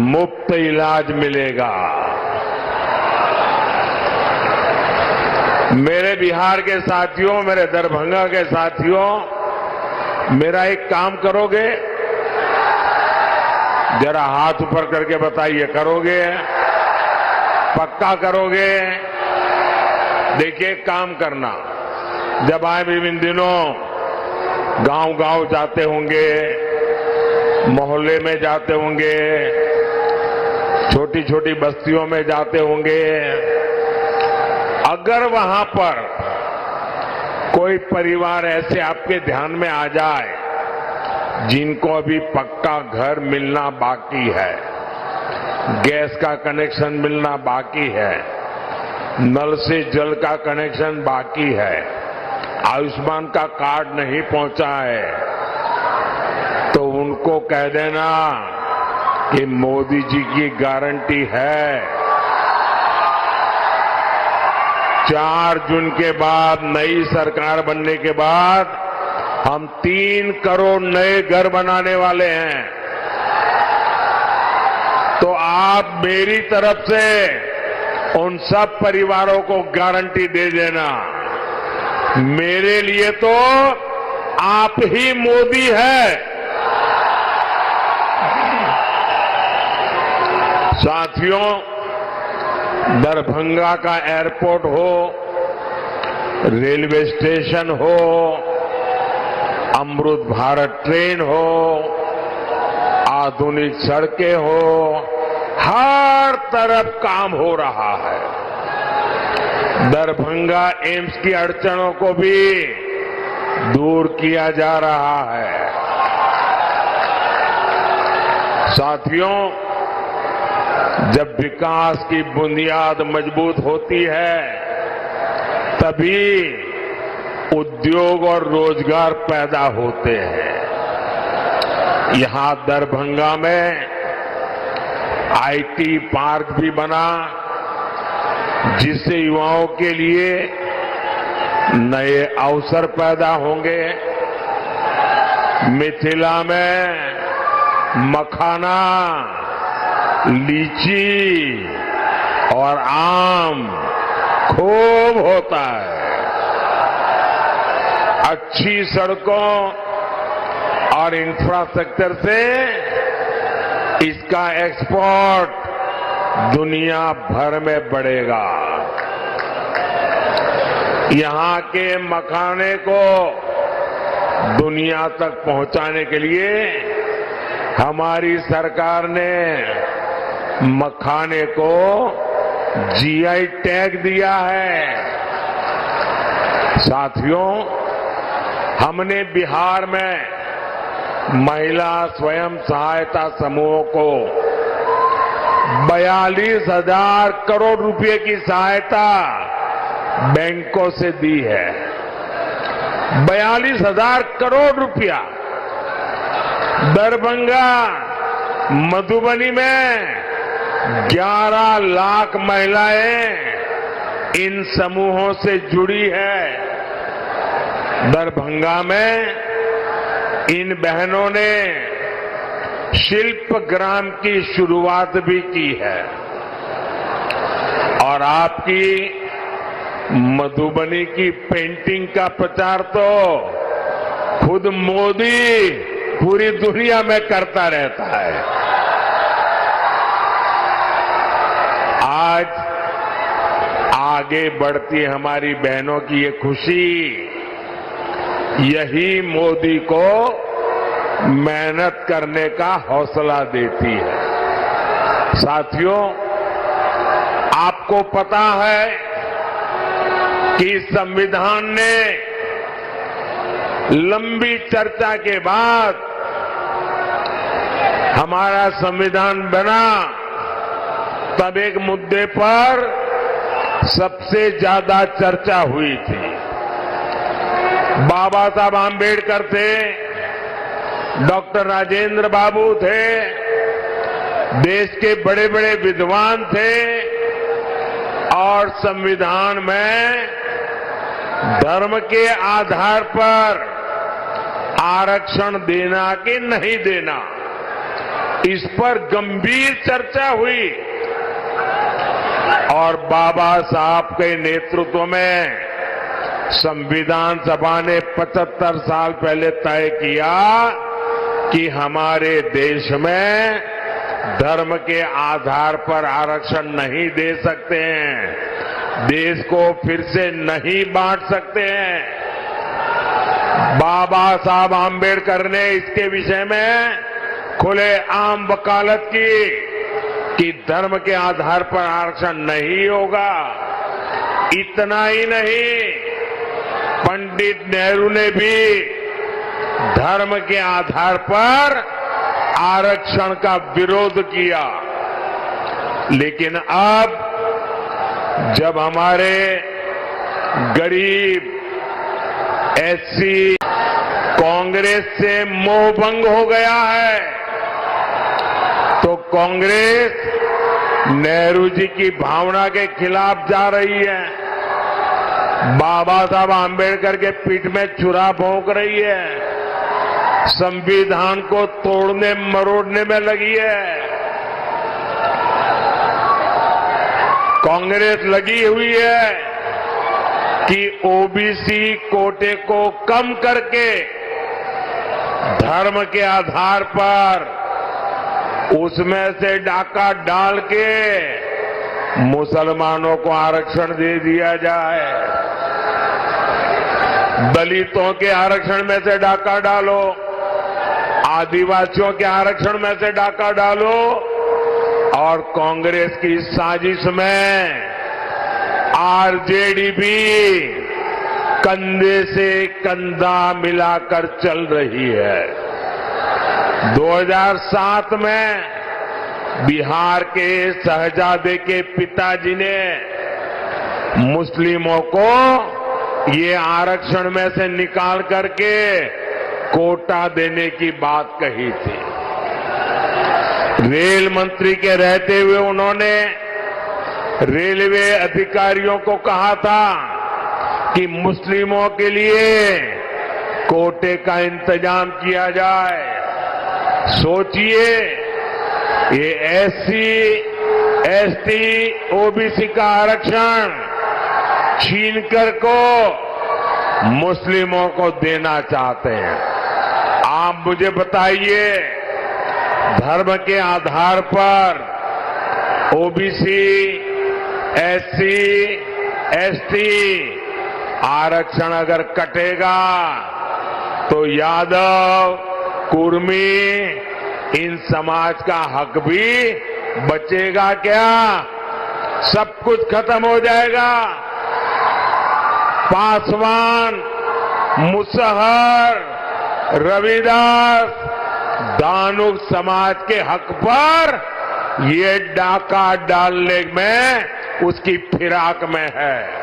मुफ्त इलाज मिलेगा। मेरे बिहार के साथियों, मेरे दरभंगा के साथियों, मेरा एक काम करोगे? जरा हाथ ऊपर करके बताइए, करोगे? पक्का करोगे? देखिए, काम करना। जब आए भी इन दिनों गांव-गांव जाते होंगे, मोहल्ले में जाते होंगे, छोटी छोटी बस्तियों में जाते होंगे, अगर वहां पर कोई परिवार ऐसे आपके ध्यान में आ जाए जिनको अभी पक्का घर मिलना बाकी है, गैस का कनेक्शन मिलना बाकी है, नल से जल का कनेक्शन बाकी है, आयुष्मान का कार्ड नहीं पहुंचा है, तो उनको कह देना कि मोदी जी की गारंटी है 4 जून के बाद नई सरकार बनने के बाद हम 3 करोड़ नए घर बनाने वाले हैं। तो आप मेरी तरफ से उन सब परिवारों को गारंटी दे देना, मेरे लिए तो आप ही मोदी है। साथियों, दरभंगा का एयरपोर्ट हो, रेलवे स्टेशन हो, अमृत भारत ट्रेन हो, आधुनिक सड़कें हो, हर तरफ काम हो रहा है। दरभंगा एम्स की अड़चनों को भी दूर किया जा रहा है। साथियों, जब विकास की बुनियाद मजबूत होती है तभी उद्योग और रोजगार पैदा होते हैं। यहां दरभंगा में आईटी पार्क भी बना, जिससे युवाओं के लिए नए अवसर पैदा होंगे। मिथिला में मखाना, लीची और आम खूब होता है। अच्छी सड़कों और इंफ्रास्ट्रक्चर से इसका एक्सपोर्ट दुनिया भर में बढ़ेगा। यहां के मखाने को दुनिया तक पहुंचाने के लिए हमारी सरकार ने मखाने को जीआई टैग दिया है। साथियों, हमने बिहार में महिला स्वयं सहायता समूहों को 42,000 करोड़ रुपए की सहायता बैंकों से दी है। 42,000 करोड़ रुपया। दरभंगा, मधुबनी में 11 लाख महिलाएं इन समूहों से जुड़ी है। दरभंगा में इन बहनों ने शिल्प ग्राम की शुरुआत भी की है और आपकी मधुबनी की पेंटिंग का प्रचार तो खुद मोदी पूरी दुनिया में करता रहता है। आज आगे बढ़ती हमारी बहनों की ये खुशी, यही मोदी को मेहनत करने का हौसला देती है। साथियों, आपको पता है कि संविधान ने लंबी चर्चा के बाद हमारा संविधान बना, तब एक मुद्दे पर सबसे ज्यादा चर्चा हुई थी। बाबा साहब आंबेडकर थे, डॉक्टर राजेंद्र बाबू थे, देश के बड़े बड़े विद्वान थे और संविधान में धर्म के आधार पर आरक्षण देना कि नहीं देना, इस पर गंभीर चर्चा हुई और बाबा साहब के नेतृत्व में संविधान सभा ने 75 साल पहले तय किया कि हमारे देश में धर्म के आधार पर आरक्षण नहीं दे सकते हैं, देश को फिर से नहीं बांट सकते हैं। बाबा साहब आम्बेडकर ने इसके विषय में खुले आम वकालत की कि धर्म के आधार पर आरक्षण नहीं होगा। इतना ही नहीं, पंडित नेहरू ने भी धर्म के आधार पर आरक्षण का विरोध किया। लेकिन अब जब हमारे गरीब एससी कांग्रेस से मोहभंग हो गया है, तो कांग्रेस नेहरू जी की भावना के खिलाफ जा रही है, बाबा साहब आम्बेडकर के पीठ में छुरा भोंक रही है, संविधान को तोड़ने मरोड़ने में लगी है। कांग्रेस लगी हुई है कि ओबीसी कोटे को कम करके धर्म के आधार पर उसमें से डाका डाल के मुसलमानों को आरक्षण दे दिया जाए, दलितों के आरक्षण में से डाका डालो, आदिवासियों के आरक्षण में से डाका डालो, और कांग्रेस की साजिश में आरजेडी भी कंधे से कंधा मिलाकर चल रही है। 2007 में बिहार के शहजादे के पिताजी ने मुस्लिमों को ये आरक्षण में से निकाल करके कोटा देने की बात कही थी। रेल मंत्री के रहते हुए उन्होंने रेलवे अधिकारियों को कहा था कि मुस्लिमों के लिए कोटे का इंतजाम किया जाए। सोचिए, ये एससी, एसटी, ओबीसी का आरक्षण छीनकर को मुस्लिमों को देना चाहते हैं। आप मुझे बताइए, धर्म के आधार पर ओबीसी, एससी, एसटी आरक्षण अगर कटेगा तो यादव, कुर्मी, इन समाज का हक भी बचेगा क्या? सब कुछ खत्म हो जाएगा। पासवान, मुसहर, रविदास, दानुक समाज के हक पर ये डाका डालने में उसकी फिराक में है।